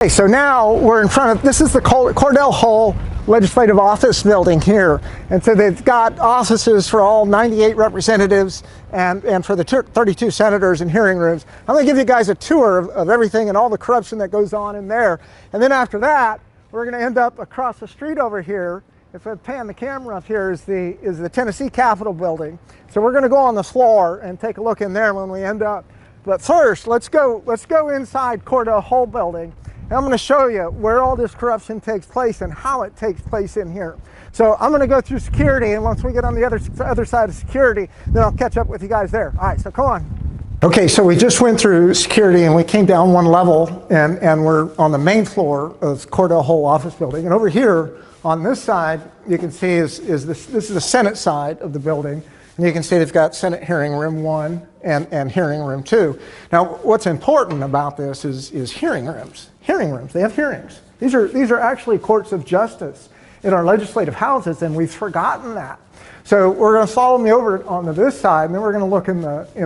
Okay, so now we're in front of, this is the Cordell Hull Legislative Office building here. And so they've got offices for all 98 representatives and for the 32 senators and hearing rooms. I'm going to give you guys a tour of everything and all the corruption that goes on in there. And then after that, we're going to end up across the street over here. If I pan the camera up here is the Tennessee Capitol building. So we're going to go on the floor and take a look in there when we end up. But first, let's go inside Cordell Hull building. And I'm going to show you where all this corruption takes place and how it takes place in here. So I'm going to go through security, and once we get on the other side of security, then I'll catch up with you guys there. All right, so come on. Okay, so we just went through security and we came down one level, and we're on the main floor of Cordell Hull office building. And over here on this side, you can see this is the Senate side of the building. And you can see they've got Senate Hearing Room 1 and Hearing Room 2. Now, what's important about this is hearing rooms. Hearing rooms, they have hearings. These are actually courts of justice in our legislative houses, and we've forgotten that. So we're going to follow me over onto this side, and then we're going to look in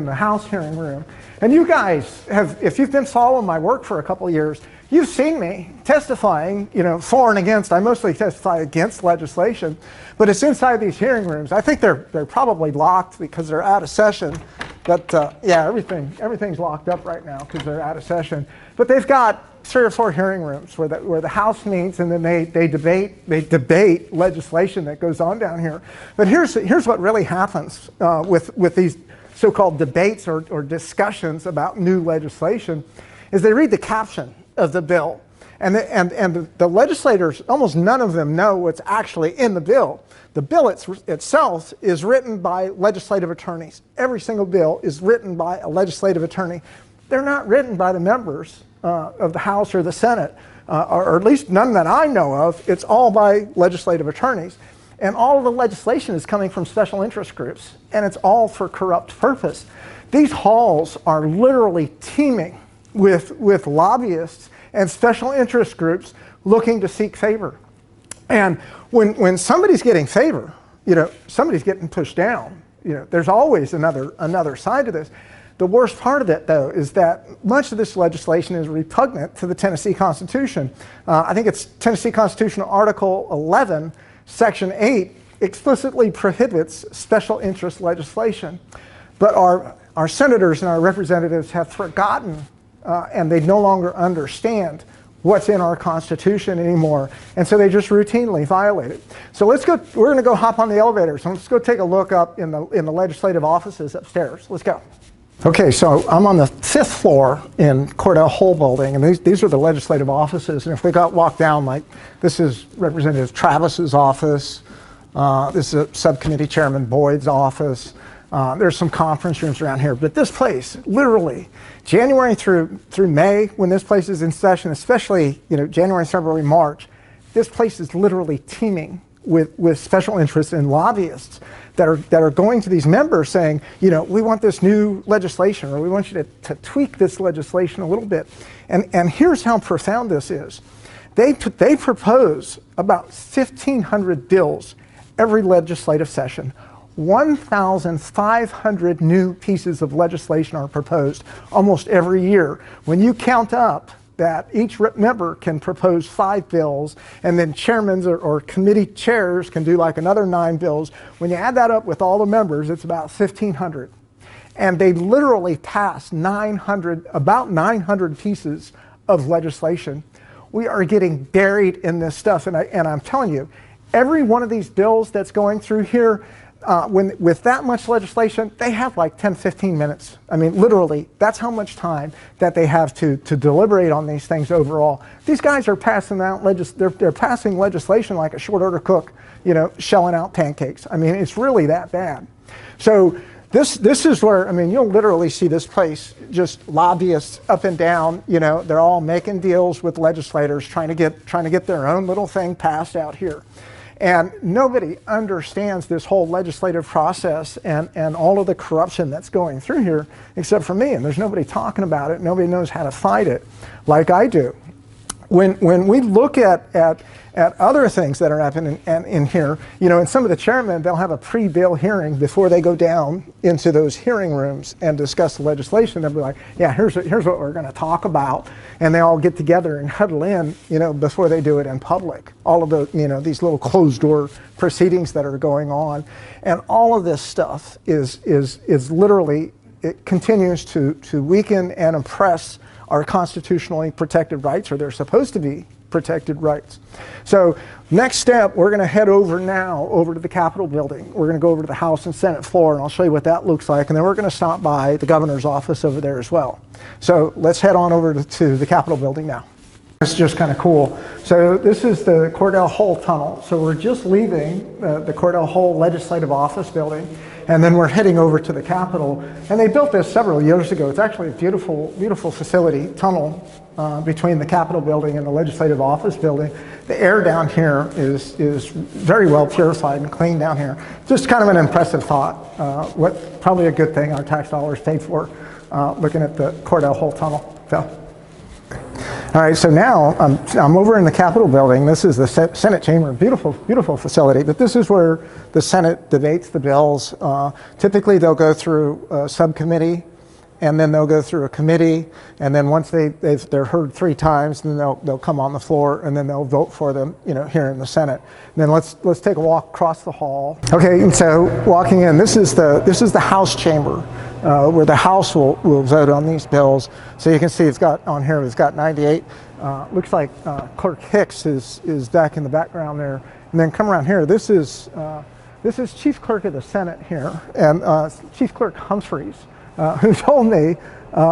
the House hearing room. And you guys have, if you've been following my work for a couple of years, you've seen me testifying, for and against. I mostly testify against legislation, but it's inside these hearing rooms. I think they're probably locked because they're out of session. But yeah, everything's locked up right now because they're out of session. But they've got 3 or 4 hearing rooms where the House meets, and then they debate legislation that goes on down here. But here's what really happens with these so-called debates or discussions about new legislation, is they read the caption of the bill, and the legislators, almost none of them know what's actually in the bill. The bill itself is written by legislative attorneys. Every single bill is written by a legislative attorney. They're not written by the members of the House or the Senate, or at least none that I know of. It's all by legislative attorneys. And all of the legislation is coming from special interest groups, and it's all for corrupt purpose. These halls are literally teeming with lobbyists and special interest groups looking to seek favor. And when somebody's getting favor, somebody's getting pushed down. There's always another side to this. The worst part of it, though, is that much of this legislation is repugnant to the Tennessee Constitution. I think it's Tennessee Constitution Article 11, Section 8, explicitly prohibits special interest legislation. But our senators and our representatives have forgotten, and they no longer understand what's in our Constitution anymore. And so they just routinely violate it. So we're going to go hop on the elevator. So let's go take a look up in the legislative offices upstairs. Let's go. Okay, so I'm on the 5th floor in Cordell Hull building, and these are the legislative offices. And if we walk down, like, this is Representative Travis's office. This is Subcommittee Chairman Boyd's office. There's some conference rooms around here. But this place, literally, January through May, when this place is in session, especially January, February, March, this place is literally teeming with special interests and lobbyists that are going to these members saying, we want this new legislation, or we want you to tweak this legislation a little bit. And here's how profound this is. They propose about 1,500 bills every legislative session. 1,500 new pieces of legislation are proposed almost every year. When you count up that each member can propose 5 bills, and then chairmen or committee chairs can do like another 9 bills. When you add that up with all the members, it's about 1,500. And they literally pass about 900 pieces of legislation. We are getting buried in this stuff, and I'm telling you, every one of these bills that's going through here, with that much legislation, they have like 10, 15 minutes. I mean, literally, that's how much time that they have to deliberate on these things overall. These guys are passing out they're passing legislation like a short order cook, shelling out pancakes. I mean, it's really that bad. So this is where, you'll literally see this place, just lobbyists up and down. They're all making deals with legislators, trying to get their own little thing passed out here. And nobody understands this whole legislative process and all of the corruption that's going through here except for me. And there's nobody talking about it. Nobody knows how to fight it like I do. when we look at other things that are happening in here, you know, and some of the chairmen, they'll have a pre-bill hearing before they go down into those hearing rooms and discuss the legislation. They'll be like, yeah, here's what we're going to talk about. And they all get together and huddle in, you know, before they do it in public. All of the, you know, these little closed door proceedings that are going on. And all of this stuff is literally, it continues to weaken and oppress our constitutionally protected rights, or they're supposed to be protected rights. So next step, we're going to head over now over to the Capitol building. We're going to go over to the House and Senate floor, and I'll show you what that looks like. And then we're going to stop by the governor's office over there as well. So let's head on over to the Capitol building now. It's just kind of cool. So this is the Cordell Hull tunnel. So we're just leaving the Cordell Hull Legislative Office building, and then we're heading over to the Capitol. And they built this several years ago. It's actually a beautiful, beautiful facility, tunnel between the Capitol building and the Legislative Office building. The air down here is very well purified and clean down here. Just kind of an impressive thought. Probably a good thing our tax dollars paid for looking at the Cordell Hull tunnel. So. All right, so now I'm over in the Capitol building. This is the Senate chamber, beautiful, beautiful facility, but this is where the Senate debates the bills. Typically they'll go through a subcommittee, and then they'll go through a committee, and then once they're heard 3 times, then they'll come on the floor, and then they'll vote for them, you know, here in the Senate. And then let's take a walk across the hall. Okay, and so walking in, this is the House chamber, where the House will vote on these bills. So you can see it's got 98. Looks like Clerk Hicks is back in the background there. And then come around here. This is Chief Clerk of the Senate here, and Chief Clerk Humphreys, who told me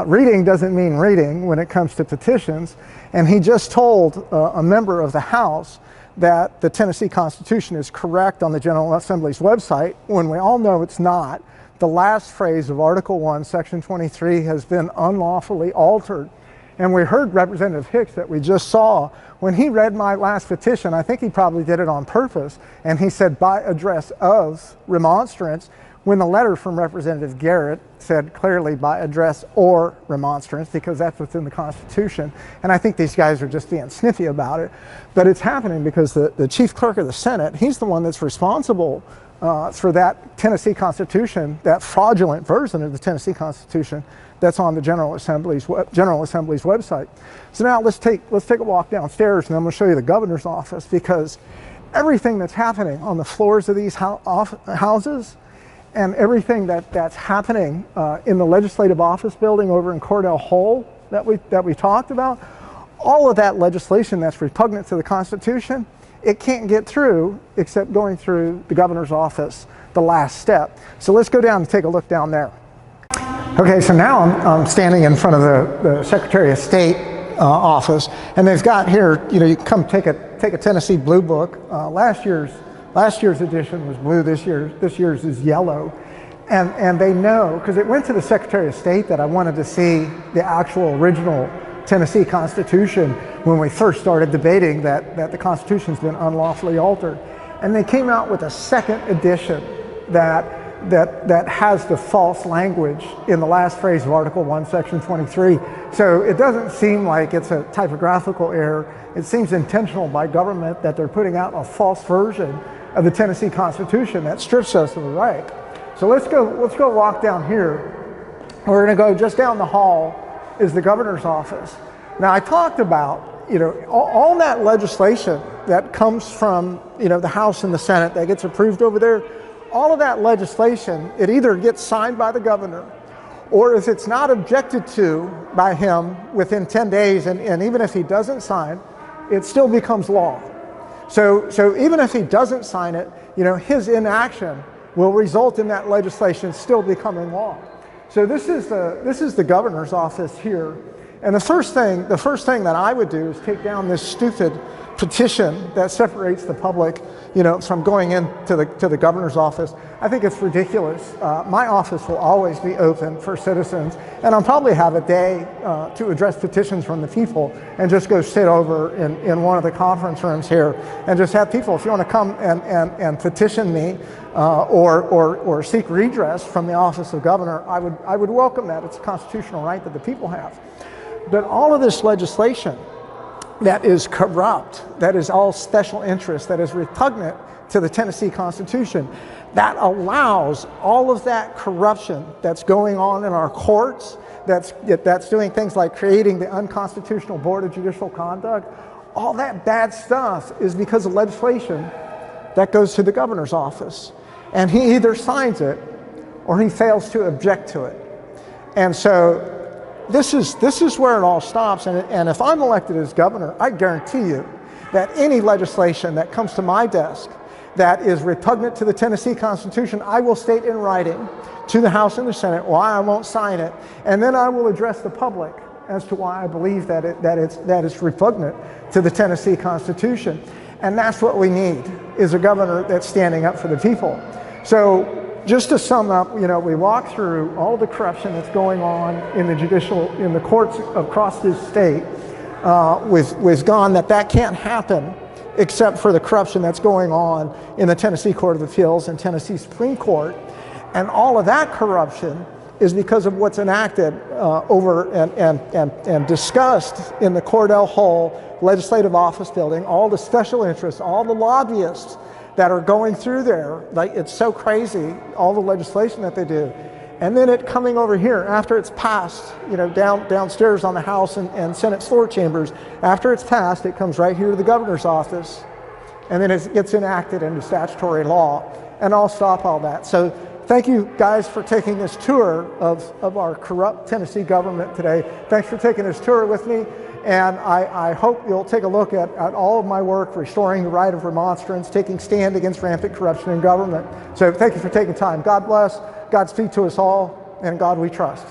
reading doesn't mean reading when it comes to petitions. And he just told a member of the House that the Tennessee Constitution is correct on the General Assembly's website, when we all know it's not. The last phrase of Article 1, Section 23 has been unlawfully altered. And we heard Representative Hicks that we just saw, when he read my last petition, I think he probably did it on purpose, and he said by address of remonstrance, when the letter from Representative Garrett said clearly by address or remonstrance, because that's what's in the Constitution. And I think these guys are just being sniffy about it. But it's happening because the Chief Clerk of the Senate, he's the one that's responsible for that Tennessee Constitution, that fraudulent version of the Tennessee Constitution that's on the General Assembly's website. So now let's take a walk downstairs, and I'm going to show you the governor's office, because everything that's happening on the floors of these houses, and everything that's happening in the Legislative Office building over in Cordell Hull that we talked about, all of that legislation that's repugnant to the Constitution, it can't get through except going through the governor's office, the last step. So let's go down and take a look down there. Okay, so now I'm standing in front of the Secretary of State office, and they've got here, you know, you can come take a Tennessee Blue Book. Last year's edition was blue. This year's is yellow, and they know, because it went to the Secretary of State, that I wanted to see the actual original Tennessee Constitution when we first started debating that the Constitution's been unlawfully altered, and they came out with a second edition that has the false language in the last phrase of Article 1, Section 23. So it doesn't seem like it's a typographical error. It seems intentional by government that they're putting out a false version of the Tennessee Constitution that strips us of the right. So let's go walk down here. We're going to go just down the hall is the governor's office. Now I talked about, you know, all that legislation that comes from, you know, the House and the Senate that gets approved over there. All of that legislation, it either gets signed by the governor, or if it's not objected to by him within 10 days, and even if he doesn't sign, it still becomes law. So even if he doesn't sign it, you know, his inaction will result in that legislation still becoming law. So this is the governor's office here. And the first thing that I would do is take down this stupid petition that separates the public, you know, from going into the governor's office. I think it's ridiculous. My office will always be open for citizens, and I'll probably have a day to address petitions from the people, and just go sit over in one of the conference rooms here and just have people, if you want to come and petition me or seek redress from the office of governor, I would welcome that. It's a constitutional right that the people have. But all of this legislation that is corrupt, that is all special interest, that is repugnant to the Tennessee Constitution, that allows all of that corruption that's going on in our courts, that's doing things like creating the unconstitutional Board of Judicial Conduct. All that bad stuff is because of legislation that goes to the governor's office. And he either signs it or he fails to object to it. And so this is where it all stops. And if I'm elected as governor, I guarantee you that any legislation that comes to my desk that is repugnant to the Tennessee Constitution, I will state in writing to the House and the Senate why I won't sign it. And then I will address the public as to why I believe that it's repugnant to the Tennessee Constitution. And that's what we need, is a governor that's standing up for the people. So just to sum up, we walk through all the corruption that's going on in the courts across this state. We've gone that can't happen except for the corruption that's going on in the Tennessee Court of Appeals and Tennessee Supreme Court. And all of that corruption is because of what's enacted over and discussed in the Cordell Hall Legislative Office Building, all the special interests, all the lobbyists that are going through there. Like, it's so crazy, all the legislation that they do. And then it coming over here after it's passed, downstairs on the House and Senate floor chambers. After it's passed, it comes right here to the governor's office, and then it gets enacted into statutory law. And I'll stop all that. So thank you guys for taking this tour of our corrupt Tennessee government today. Thanks for taking this tour with me. And I hope you'll take a look at all of my work, restoring the right of remonstrance, taking stand against rampant corruption in government. So thank you for taking time. God bless, Godspeed to us all, and God we trust.